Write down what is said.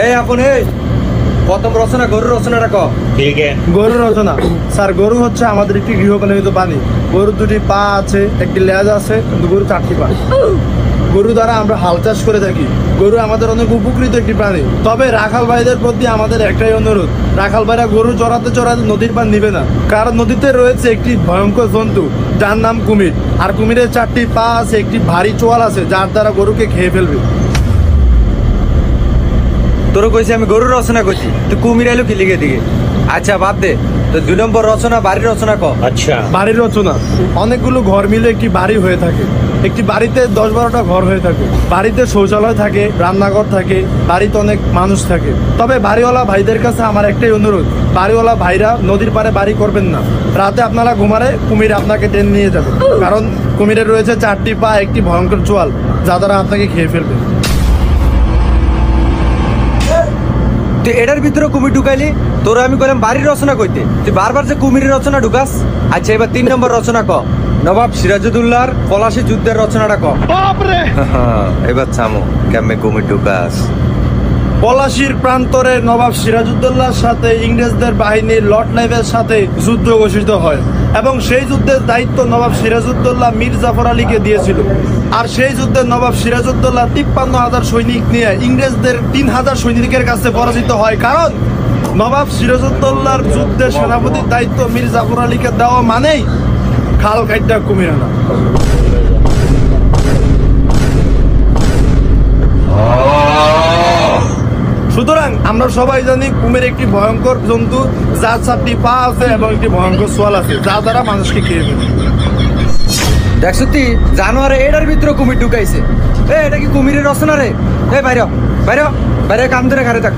এই আপন এই প্রথম রচনা গরুর রচনাটা ক। ठीक है। গরুর রচনা স্যার, গরু হচ্ছে আমাদের একটি গৃহপালিত প্রাণী। গরুর দুটি পা আছে, একটি লেজ আছে, কিন্তু গরু চারটি পা। গরু দ্বারা আমরা হাল চাষ করে থাকি। গরু আমাদের অনেক উপকৃত একটি প্রাণী। তবে রাখাল ভাইদের প্রতি আমাদের একটাই অনুরোধ, রাখাল ভাইরা গরু চড়াতে চড়াতে নদীর পার নিবে না, কারণ নদীতে রয়েছে একটি ভয়ঙ্কর জন্তু যার নাম কুমির। আর কুমিরের চারটি পা আছে, একটি ভারী চোয়াল আছে, যার দ্বারা গরুকে খেয়ে ফেলবে। তোর কইছি আমি গরুর রচনা করছি, তুই কুমির আইলো কি লিখে দিকে। আচ্ছা বাদ দে, তো 2 নম্বর রচনা বাড়ির রচনা ক। अच्छा। বাড়ির রচনা অনেকগুলো ঘর মিলে একটি বাড়ি হয়ে থাকে। একটি বাড়িতে 10-12টা ঘর হয়ে থাকে। বাড়িতে শৌচালয় থাকে, রান্নাঘর থাকে, বাড়িতে অনেক মানুষ থাকে। তবে বাড়িওয়ালা ভাইদের কাছে আমার একটাই অনুরোধ, বাড়িওয়ালা ভাইরা নদীর পাড়ে বাড়ি করবেন না। রাতে আপনারা ঘুমারে কুমির আপনাকে টেনে নিয়ে যাবে, কারণ কুমিরের রয়েছে চারটি পা, একটি ভয়ঙ্কর চোয়াল, যা দ্বারা আপনাকে খেয়ে ফেলবে। তুই এটার ভিতরে কুমির ঢুকাইলি, তোর আমি কইলাম বাড়ির রচনা কইতে, তুই বারবার যে কুমিরের রচনা ঢুকাস। আচ্ছা এবার 3 নম্বর রচনা ক, নবাব সিরাজউদ্দৌলার পলাশী যুদ্ধের রচনাটা ক। এবার থামো, কেমনে কুমির ঢুকাস। পলাশীর প্রান্তরে নবাব সিরাজউদ্দৌলার সাথে ইংরেজদের বাহিনীর লর্ড লাইভের সাথে যুদ্ধ ঘোষিত হয় এবং সেই যুদ্ধের দায়িত্ব নবাব সিরাজউদ্দৌলা মীর জাফর আলীকে দিয়েছিল। আর সেই যুদ্ধে নবাব সিরাজউদ্দৌলা 53,000 সৈনিক নিয়ে ইংরেজদের 3,000 সৈনিকের কাছে পরাজিত হয়, কারণ নবাব সিরাজউদ্দৌলার যুদ্ধের সেনাপতির দায়িত্ব মীর জাফর আলীকে দেওয়া মানেই খাল কাইটা কুমির আনা। সুতরাং আমরা সবাই জানি কুমির একটি ভয়ঙ্কর জন্তু, যার 4টি পা আছে এবং একটি ভয়ঙ্কর সোয়াল আছে, যা দ্বারা মানুষকে খেয়ে ফেলে। দেখছো তুই জানোয়ারে এটার ভিতরে কুমির ঢুকাইছে। এটা কি কুমিরের রচনা রে? বাইরে বাইরে বাইরে, কাম ধরে ঘরে থাক।